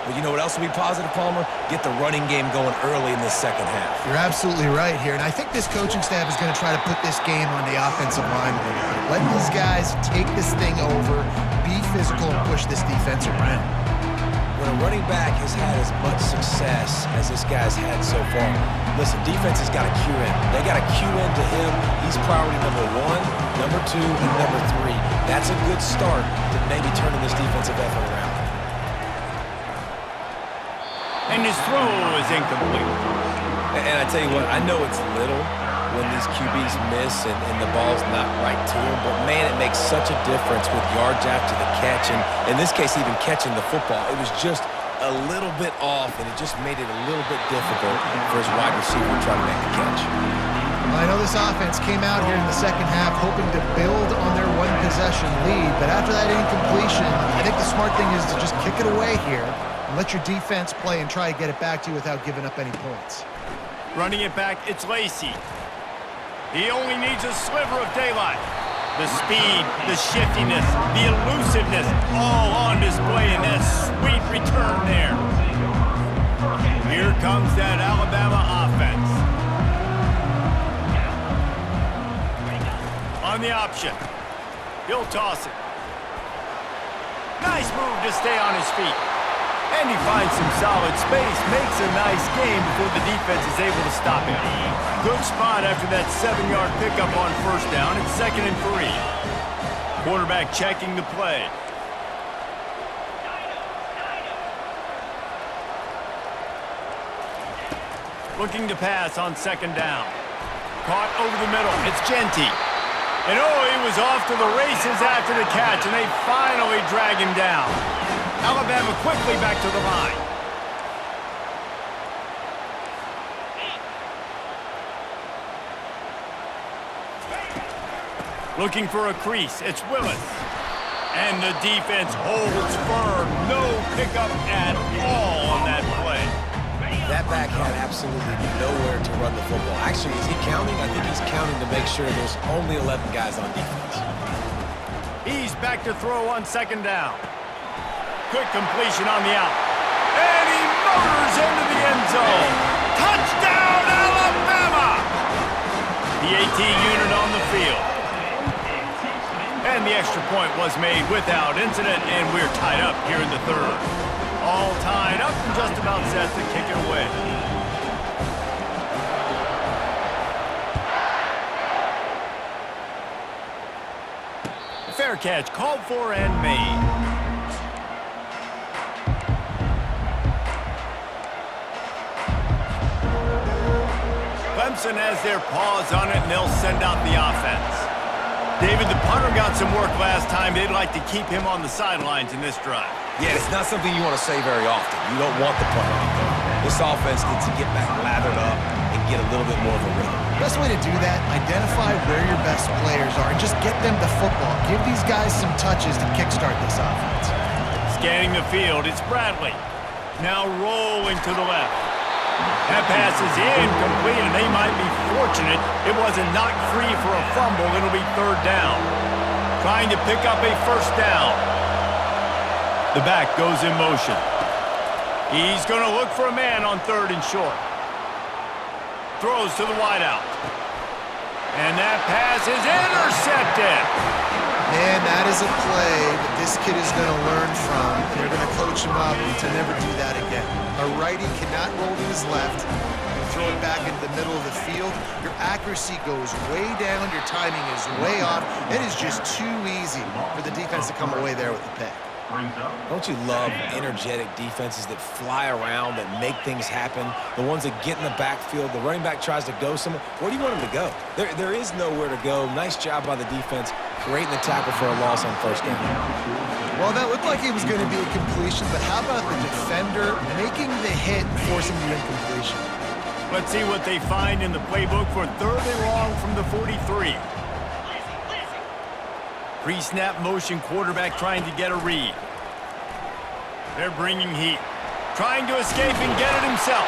But you know what else will be positive, Palmer? Get the running game going early in this second half. You're absolutely right here, and I think this coaching staff is going to try to put this game on the offensive line a little bit. Let these guys take this thing over, be physical, and push this defense around. When a running back has had as much success as this guy's had so far, listen, defense has got to cue in. They got to cue into him. He's priority number 1, number 2, and number 3. That's a good start to maybe turning this defensive effort around. And his throw is incomplete. And I tell you what, I know it's little when these QBs miss and the ball's not right to them, but man, it makes such a difference with yards after the catch, and in this case, even catching the football. It was just a little bit off, and it just made it a little bit difficult for his wide receiver to try to make the catch. Well, I know this offense came out here in the second half hoping to build on their one-possession lead, but after that incompletion, I think the smart thing is to just kick it away here and let your defense play and try to get it back to you without giving up any points. Running it back, it's Lacy. He only needs a sliver of daylight. The speed, the shiftiness, the elusiveness, all on display in that sweet return there. Here comes that Alabama offense. On the option. He'll toss it. Nice move to stay on his feet. And he finds some solid space, makes a nice game before the defense is able to stop him. Good spot after that 7-yard pickup on first down. It's 2nd and 3. Quarterback checking the play. Looking to pass on 2nd down. Caught over the middle. It's Genty. And oh, he was off to the races after the catch, and they finally drag him down. Alabama quickly back to the line. Looking for a crease. It's Willis. And the defense holds firm. No pickup at all on that play. That back had absolutely nowhere to run the football. Actually, is he counting? I think he's counting to make sure there's only 11 guys on defense. He's back to throw on 2nd down. Quick completion on the out. And he motors into the end zone. Touchdown, Alabama! The AT unit on the field. And the extra point was made without incident, and we're tied up here in the 3rd. All tied up and just about set to kick it away. Fair catch called for and made. Clemson has their paws on it, and they'll send out the offense. David, the punter got some work last time. They'd like to keep him on the sidelines in this drive. Yeah, it's not something you want to say very often. You don't want the punter out there. This offense needs to get back lathered up and get a little bit more of a rhythm. Best way to do that, identify where your best players are and just get them the football. Give these guys some touches to kickstart this offense. Scanning the field, it's Bradley. Now rolling to the left. That pass is incomplete, and they might be fortunate it wasn't knocked free for a fumble. It'll be 3rd down. Trying to pick up a 1st down. The back goes in motion. He's going to look for a man on 3rd and short. Throws to the wideout. And that pass is intercepted. Man, that is a play that this kid is going to learn from. They're going to coach him up to never do that again. A righty cannot roll to his left and throw it back into the middle of the field. Your accuracy goes way down. Your timing is way off. It is just too easy for the defense to come away there with the pick. Don't you love energetic defenses that fly around, that make things happen? The ones that get in the backfield, the running back tries to go somewhere. Where do you want him to go? There is nowhere to go. Nice job by the defense, creating the tackle for a loss on 1st down. Well, that looked like it was going to be a completion, but how about the defender making the hit and forcing the incompletion? Let's see what they find in the playbook for 3rd and long from the 43. Pre-snap motion, quarterback trying to get a read. They're bringing heat. Trying to escape and get it himself.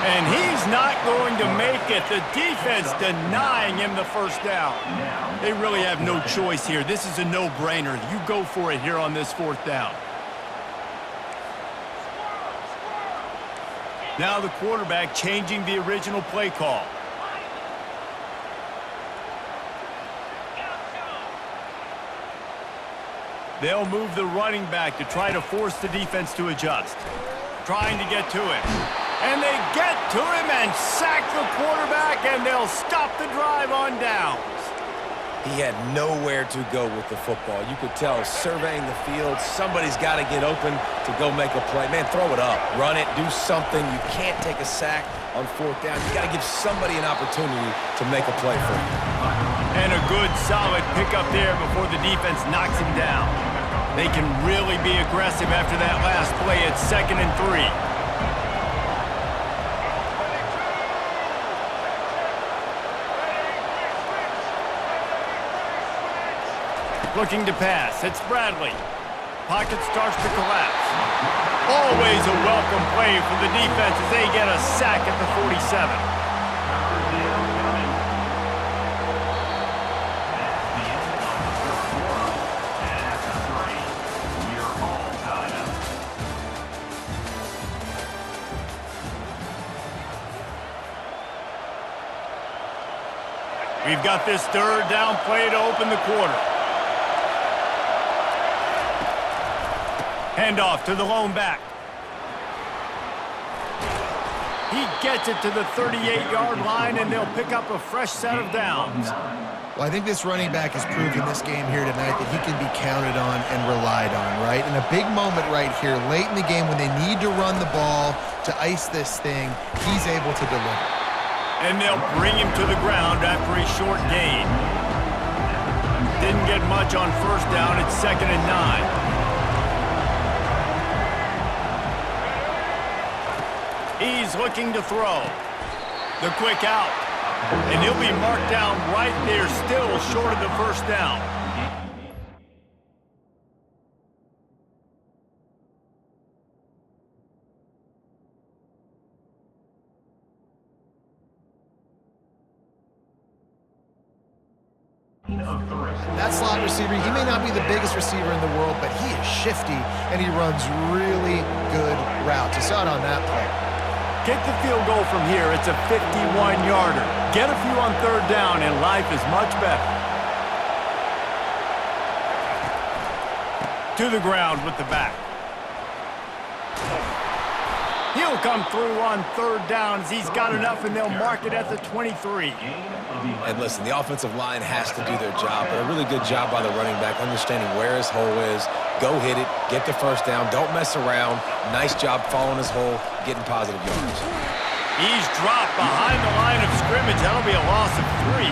And he's not going to make it. The defense denying him the 1st down. They really have no choice here. This is a no-brainer. You go for it here on this 4th down. Now the quarterback changing the original play call. They'll move the running back to try to force the defense to adjust. Trying to get to him. And they get to him and sack the quarterback, and they'll stop the drive on downs. He had nowhere to go with the football. You could tell surveying the field, somebody's got to get open to go make a play. Man, throw it up, run it, do something. You can't take a sack on fourth down. You got to give somebody an opportunity to make a play for you. And a good, solid pickup there before the defense knocks him down. They can really be aggressive after that last play at 2nd and 3. Looking to pass. It's Bradley. Pocket starts to collapse. Always a welcome play for the defense as they get a sack at the 47. We've got this 3rd down play to open the quarter. Handoff to the lone back. He gets it to the 38-yard line, and they'll pick up a fresh set of downs. Well, I think this running back has proved in this game here tonight that he can be counted on and relied on, right? In a big moment right here, late in the game when they need to run the ball to ice this thing, he's able to deliver. And they'll bring him to the ground after a short gain. Didn't get much on 1st down. It's 2nd and 9. He's looking to throw. The quick out. And he'll be marked down right there, still short of the 1st down. That slot receiver, he may not be the biggest receiver in the world, but he is shifty, and he runs really good routes. You saw it on that play. Kick the field goal from here. It's a 51-yarder. Get a few on 3rd down, and life is much better. To the ground with the back. He'll come through on 3rd down as he's got enough, and they'll mark it at the 23. And listen, the offensive line has to do their job, but a really good job by the running back, understanding where his hole is. Go hit it, get the 1st down, don't mess around. Nice job following his hole, getting positive yards. He's dropped behind the line of scrimmage. That'll be a loss of 3.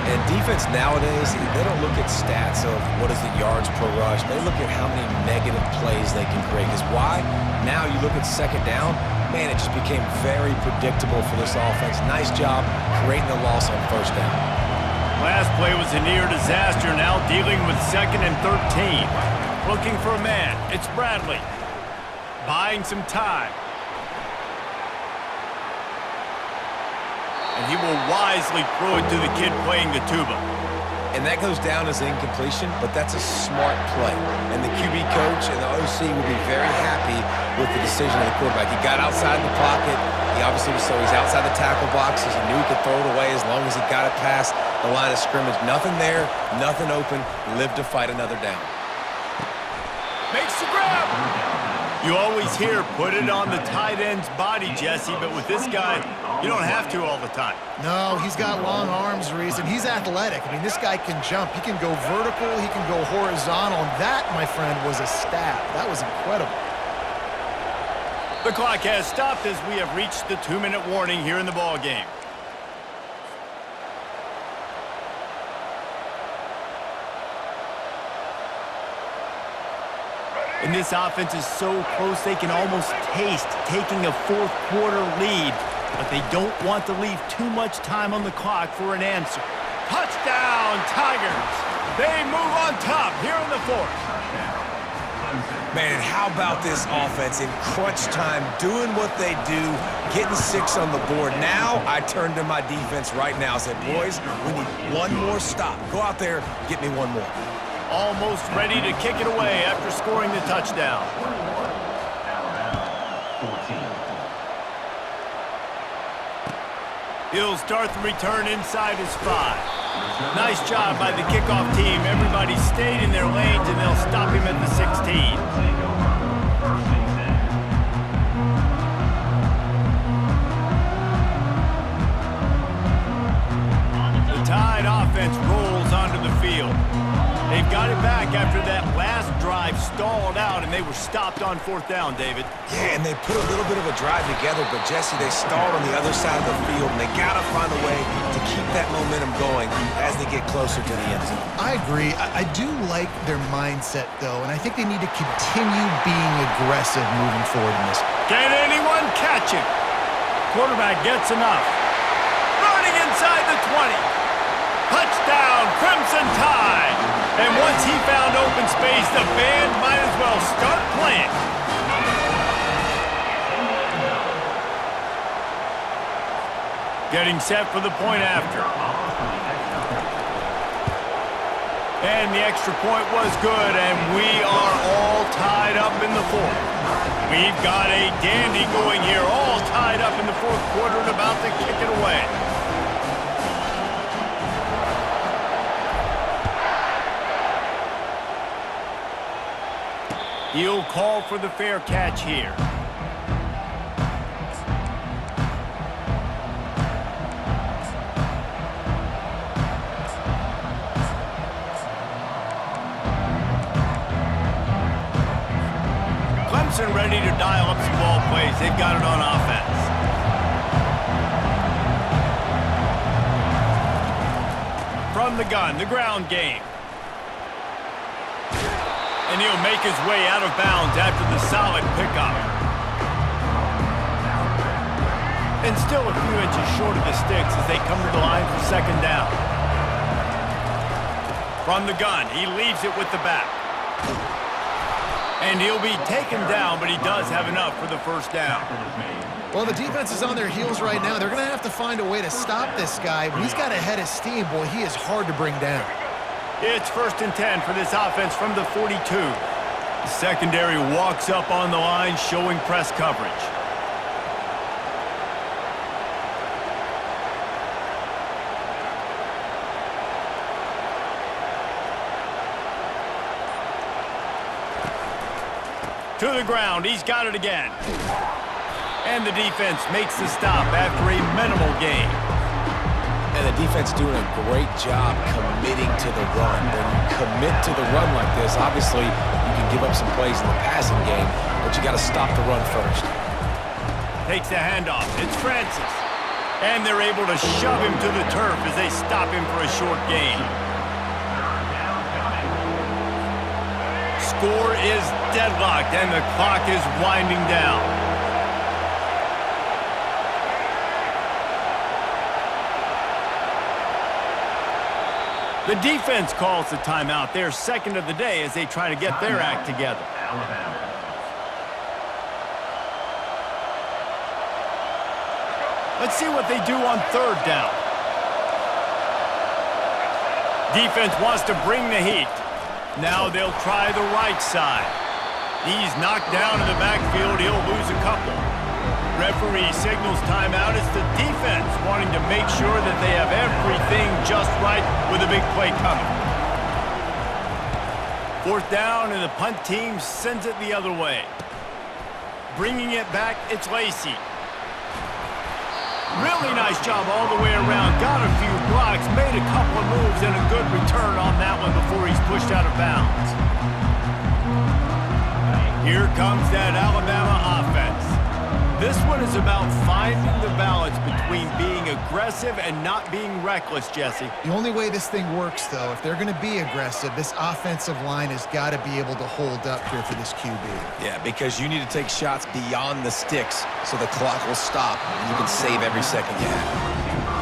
And defense nowadays, they don't look at stats of what is the yards per rush. They look at how many negative plays they can create. Because why? Now you look at 2nd down, man, it just became very predictable for this offense. Nice job creating a loss on 1st down. Last play was a near disaster, now dealing with 2nd and 13. Looking for a man. It's Bradley. Buying some time. And he will wisely throw it to the kid playing the tuba. And that goes down as an incompletion, but that's a smart play. And the QB coach and the OC will be very happy with the decision of the quarterback. He got outside the pocket. He obviously was so he's outside the tackle boxes. He knew he could throw it away as long as he got it past the line of scrimmage. Nothing there, nothing open. Lived to fight another down. Makes the grab. You always hear, put it on the tight end's body, Jesse, but with this guy, you don't have to all the time. No, he's got long arms, Reese, and he's athletic. I mean, this guy can jump. He can go vertical. He can go horizontal. And that, my friend, was a stab. That was incredible. The clock has stopped as we have reached the 2-minute warning here in the ball game. And this offense is so close they can almost taste taking a 4th quarter lead, but they don't want to leave too much time on the clock for an answer. Touchdown, Tigers! They move on top here in the 4th. Man, how about this offense in crunch time, doing what they do, getting 6 on the board. Now I turn to my defense right now and say, boys, we need one more stop. Go out there, get me one more. Almost ready to kick it away after scoring the touchdown. He'll start the return inside his 5. Nice job by the kickoff team. Everybody stayed in their lanes, and they'll stop him at the 16. The Tide offense rolls onto the field. They've got it back after that last drive stalled out, and they were stopped on 4th down, David. Yeah, and they put a little bit of a drive together, but, Jesse, they stalled on the other side of the field, and they got to find a way to keep that momentum going as they get closer to the end zone. I agree. I do like their mindset, though, and I think they need to continue being aggressive moving forward in this. Can anyone catch him? Quarterback gets enough. Running inside the 20. Touchdown, Crimson Tide. And once he found open space, the band might as well start playing. Getting set for the point after. And the extra point was good, and we are all tied up in the 4th. We've got a dandy going here, all tied up in the 4th quarter and about to kick it away. He'll call for the fair catch here. Clemson ready to dial up some ball plays. They've got it on offense. From the gun, the ground game. And he'll make his way out of bounds after the solid pickup. And still a few inches short of the sticks as they come to the line for 2nd down. From the gun, he leaves it with the back. And he'll be taken down, but he does have enough for the 1st down. Well, the defense is on their heels right now. They're going to have to find a way to stop this guy. When he's got a head of steam, boy, he is hard to bring down. It's 1st and 10 for this offense from the 42. The secondary walks up on the line, showing press coverage. To the ground, he's got it again. And the defense makes the stop after a minimal gain. And the defense doing a great job committing to the run. When you commit to the run like this, obviously you can give up some plays in the passing game, but you got to stop the run first. Takes the handoff. It's Francis. And they're able to shove him to the turf as they stop him for a short gain. Score is deadlocked, and the clock is winding down. The defense calls the timeout. They're 2nd of the day as they try to get their act together. Let's see what they do on 3rd down. Defense wants to bring the heat. Now they'll try the right side. He's knocked down in the backfield. He'll lose a couple. Referee signals timeout. It's the defense wanting to make sure that they have everything just right with a big play coming. 4th down, and the punt team sends it the other way. Bringing it back, it's Lacey. Really nice job all the way around. Got a few blocks, made a couple of moves, and a good return on that one before he's pushed out of bounds. Here comes that Alabama offense. This one is about finding the balance between being aggressive and not being reckless, Jesse. The only way this thing works, though, if they're going to be aggressive, this offensive line has got to be able to hold up here for this QB. Yeah, because you need to take shots beyond the sticks so the clock will stop and you can save every second you have.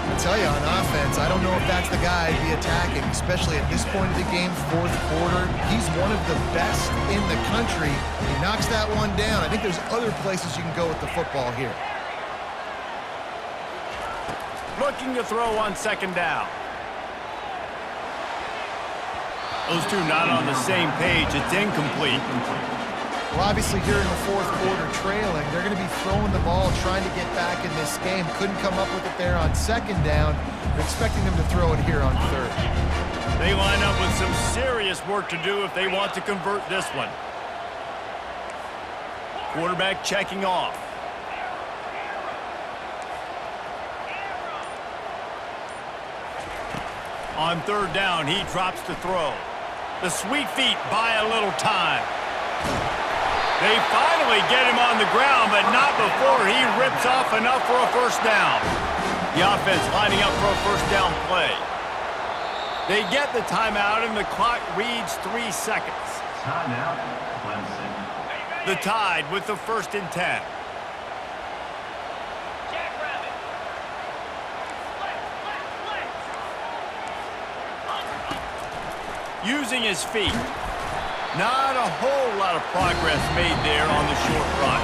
I tell you, on offense, I don't know if that's the guy to be attacking, especially at this point of the game, 4th quarter. He's one of the best in the country. He knocks that one down. I think there's other places you can go with the football here. Looking to throw on 2nd down. Those two not on the same page. It's incomplete. Well, obviously here in the fourth quarter trailing, they're going to be throwing the ball, trying to get back in this game. Couldn't come up with it there on second down. They're expecting them to throw it here on third. They line up with some serious work to do if they want to convert this one. Quarterback checking off. On third down, he drops to throw. The sweet feet buy a little time. They finally get him on the ground, but not before he rips off enough for a first down. The offense lining up for a first down play. They get the timeout, and the clock reads 3 seconds. Timeout, Clemson. The Tide with the 1st and 10. Using his feet. Not a whole lot of progress made there on the short run.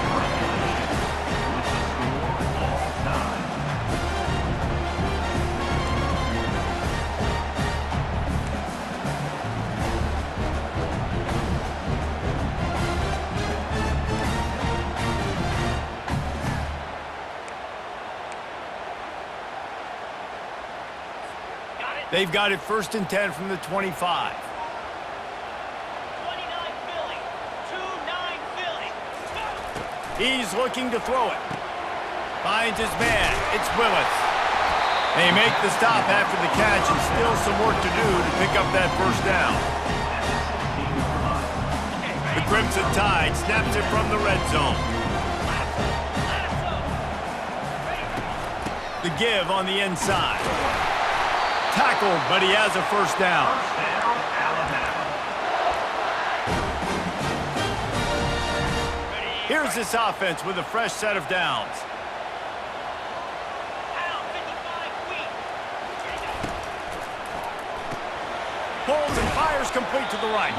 They've got it 1st and 10 from the 25. He's looking to throw it. Finds his man. It's Willis. They make the stop after the catch, and still some work to do to pick up that first down. The Crimson Tide snaps it from the red zone. The give on the inside. Tackled, but he has a first down. Here's this offense with a fresh set of downs. Pulls and fires complete to the right.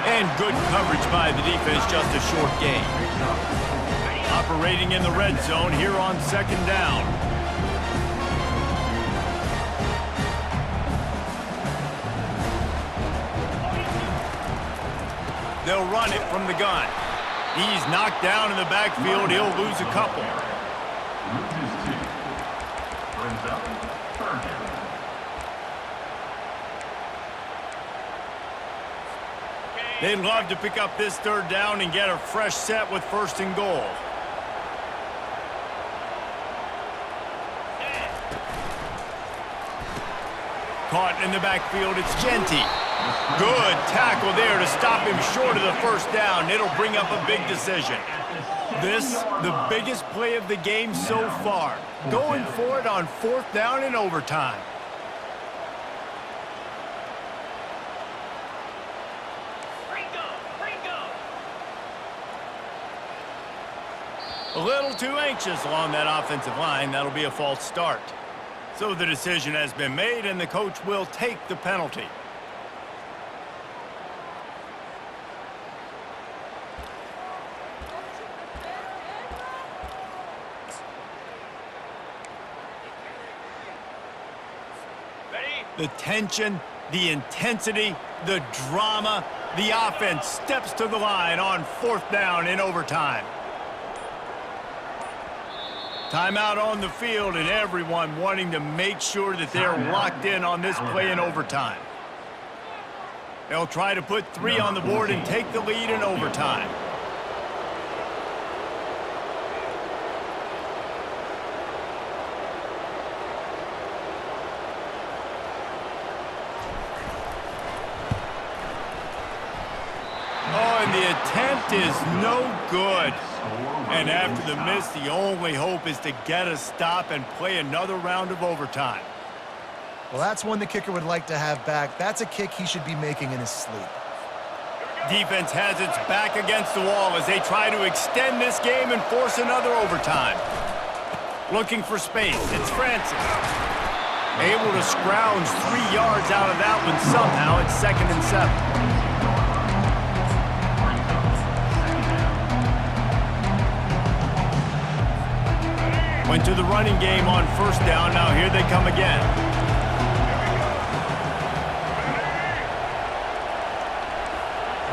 And good coverage by the defense, just a short gain. Operating in the red zone here on 2nd down. They'll run it from the gun. He's knocked down in the backfield. He'll lose a couple. They'd love to pick up this 3rd down and get a fresh set with 1st and goal. Caught in the backfield, it's Genty. Good tackle there to stop him short of the first down. It'll bring up a big decision. This, the biggest play of the game so far. Going for it on 4th down in overtime. A little too anxious along that offensive line. That'll be a false start. So the decision has been made, and the coach will take the penalty. The tension, the intensity, the drama, the offense steps to the line on 4th down in overtime. Timeout on the field, and everyone wanting to make sure that they're locked in on this play in overtime. They'll try to put 3 on the board and take the lead in overtime. Oh, and the attempt is no good. And after the miss, the only hope is to get a stop and play another round of overtime. Well, that's one the kicker would like to have back. That's a kick he should be making in his sleep. Defense has its back against the wall as they try to extend this game and force another overtime. Looking for space, it's Francis. Able to scrounge 3 yards out of that one somehow. It's 2nd and 7. Went to the running game on 1st down. Now here they come again.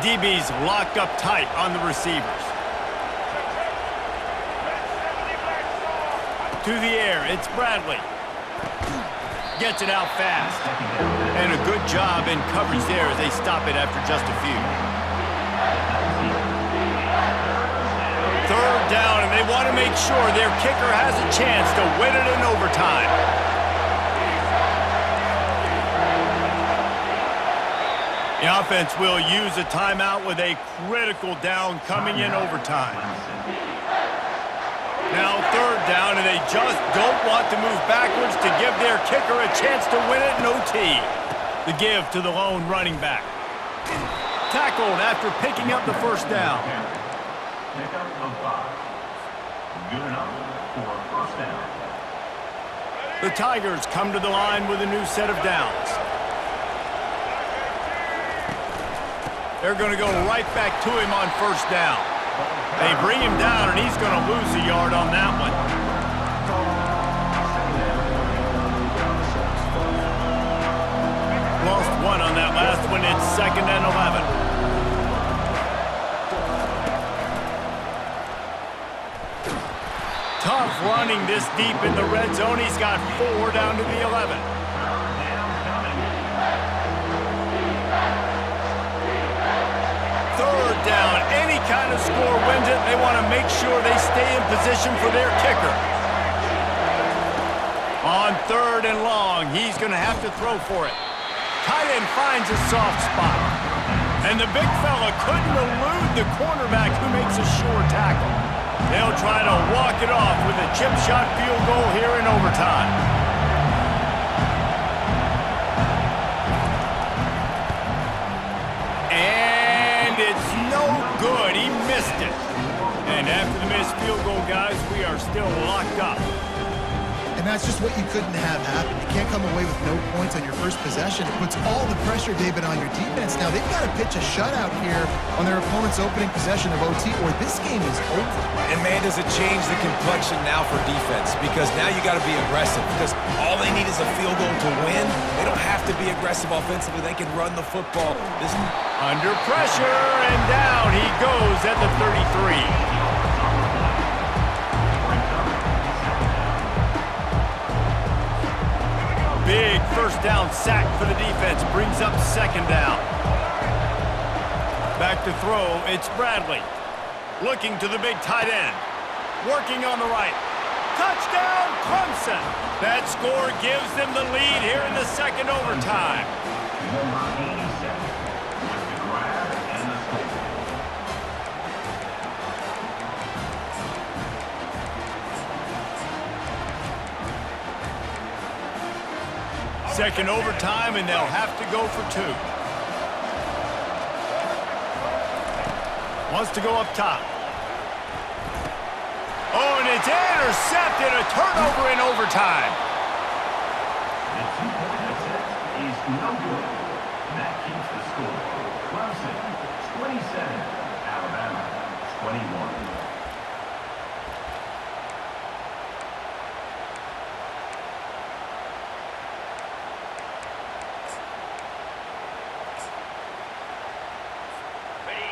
DB's locked up tight on the receivers. To the air, it's Bradley. Gets it out fast. And a good job in coverage there as they stop it after just a few. Third down, and they want to make sure their kicker has a chance to win it in overtime. The offense will use a timeout with a critical down coming in overtime. Now third down, and they just don't want to move backwards to give their kicker a chance to win it in OT. The give to the lone running back. Tackled after picking up the first down. Pickup of 5. Good enough for a first down. The Tigers come to the line with a new set of downs. They're going to go right back to him on first down. They bring him down, and he's going to lose a yard on that one. Lost one on that last one. It's 2nd and 11. Tough running this deep in the red zone. He's got 4 down to the 11. Third down, any kind of score wins it. They want to make sure they stay in position for their kicker. On 3rd and long, he's going to have to throw for it. Tight end finds a soft spot. And the big fella couldn't elude the cornerback who makes a sure tackle. They'll try to walk it off with a chip shot field goal here in overtime. It's no good. He missed it. And after the missed field goal, guys, we are still locked up. And that's just what you couldn't have happen. You can't come away with no points on your first possession. It puts all the pressure, David, on your defense. Now, they've got to pitch a shutout here on their opponent's opening possession of OT, or this game is over. And, man, does it change the complexion now for defense? Because now you got to be aggressive. Because all they need is a field goal to win. They don't have to be aggressive offensively. They can run the football. Under pressure, and down he goes at the 33. Big first down sack for the defense. Brings up 2nd down. Back to throw, it's Bradley. Looking to the big tight end. Working on the right. Touchdown, Clemson! That score gives them the lead here in the 2nd overtime. Number 87 with the grab and the score. Second overtime, and they'll have to go for 2. Wants to go up top. Oh, and it's intercepted. A turnover in overtime. The 2-point attempt is no good. That keeps the score. Clemson, 27. Alabama, 21.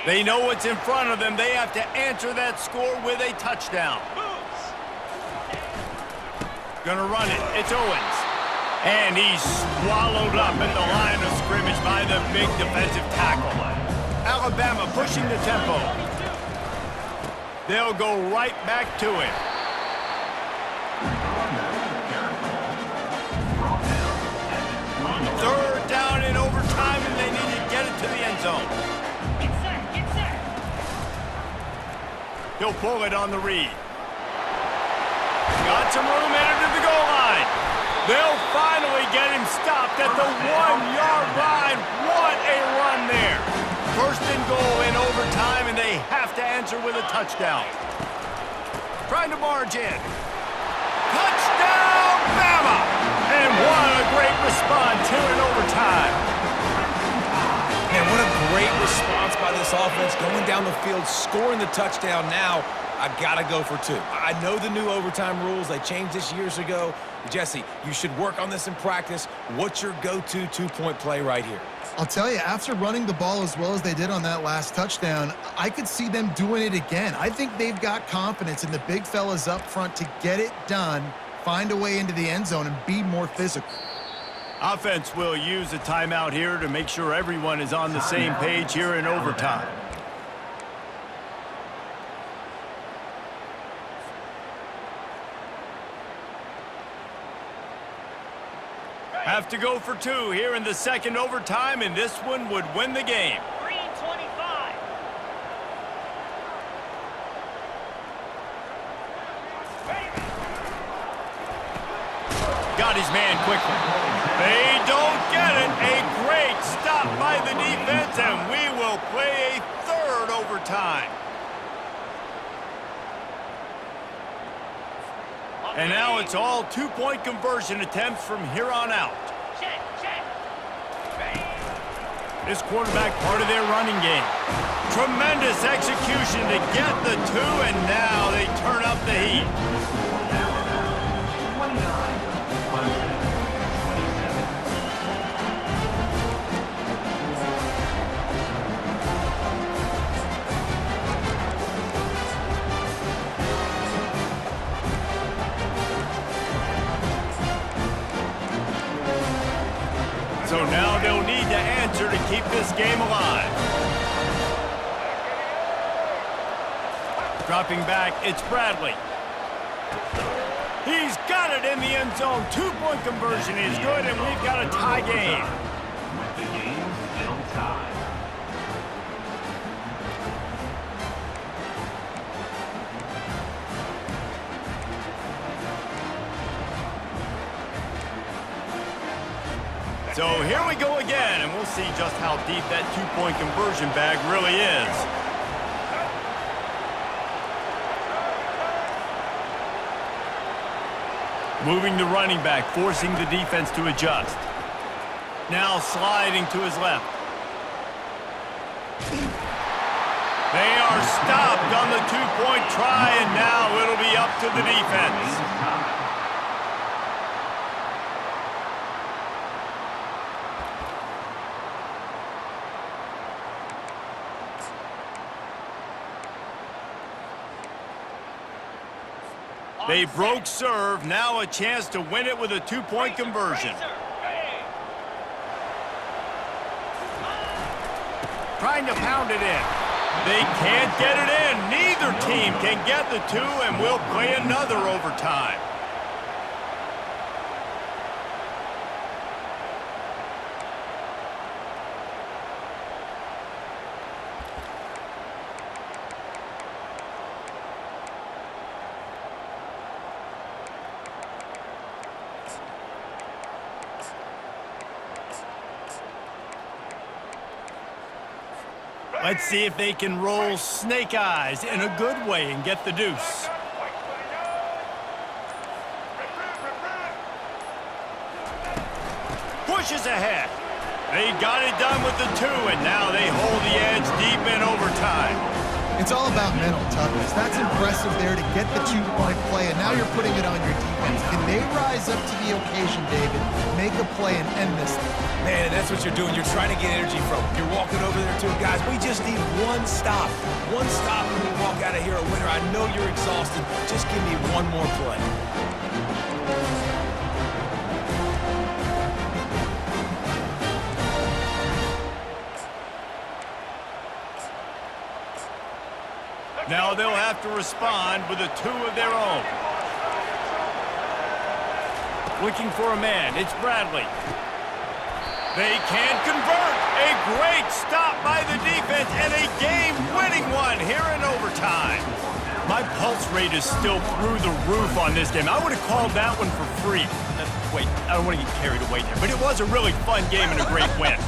They know what's in front of them. They have to answer that score with a touchdown. Gonna run it. It's Owens. And he's swallowed up at the line of scrimmage by the big defensive tackle. Alabama pushing the tempo. They'll go right back to him. Third down in overtime, and they need to get it to the end zone. He'll pull it on the read. Got some room headed to the goal line. They'll finally get him stopped at the 1-yard line. What a run there. 1st and goal in overtime, and they have to answer with a touchdown. Trying to barge in. Touchdown, Bama! And what a great response here in overtime. Man, what a great response by this offense, going down the field, scoring the touchdown. Now, I gotta go for two. I know the new overtime rules. They changed this years ago. Jesse, you should work on this in practice. What's your go-to two-point play right here? I'll tell you, after running the ball as well as they did on that last touchdown, I could see them doing it again. I think they've got confidence in the big fellas up front to get it done, find a way into the end zone, and be more physical. Offense will use a timeout here to make sure everyone is on the same page here in overtime. Have to go for two here in the second overtime, and this one would win the game. Green 25. Got his man quickly. They don't get it. A great stop by the defense, and we will play a third overtime. And now it's all two-point conversion attempts from here on out. Check, check. This quarterback part of their running game. Tremendous execution to get the two, and now they turn up the heat. 29, Clemson, 27. So now they'll need to answer to keep this game alive. Dropping back, it's Bradley. He's got it in the end zone. Two-point conversion is good, and we've got a tie game. With the game still tied. So here we go again, and we'll see just how deep that two-point conversion bag really is. Moving the running back, forcing the defense to adjust. Now sliding to his left. They are stopped on the two-point try, and now it'll be up to the defense. They broke serve, now a chance to win it with a two-point conversion. Trying to pound it in. They can't get it in. Neither team can get the two, and we'll play another overtime. Let's see if they can roll snake eyes in a good way and get the deuce. Pushes ahead. They got it done with the two, and now they hold the edge deep in overtime. It's all about mental toughness. That's impressive there to get the two-point play, and now you're putting it on your defense. Can they rise up to the occasion, David, make a play and end this thing? Man, and that's what you're doing. You're trying to get energy from them. You're walking over there to them, guys. We just need one stop. One stop and we walk out of here a winner. I know you're exhausted. Just give me one more play. Now they'll have to respond with a two of their own. Looking for a man, it's Bradley. They can't convert. A great stop by the defense and a game-winning one here in overtime. My pulse rate is still through the roof on this game. I would have called that one for free. Wait, I don't want to get carried away there, but it was a really fun game and a great win.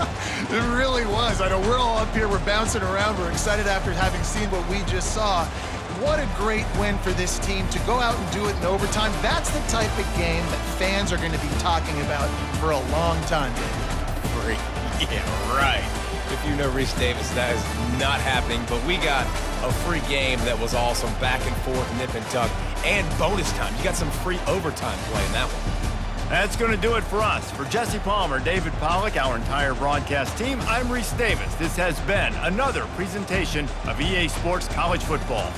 It really was. I know we're all up here, we're bouncing around, we're excited after having seen what we just saw. What a great win for this team to go out and do it in overtime. That's the type of game that fans are going to be talking about for a long time, David. Yeah, right. If you know Reese Davis, that is not happening, but we got a free game that was awesome, back and forth, nip and tuck, and bonus time. You got some free overtime play in that one. That's going to do it for us. For Jesse Palmer, David Pollack, our entire broadcast team, I'm Reese Davis. This has been another presentation of EA Sports College Football.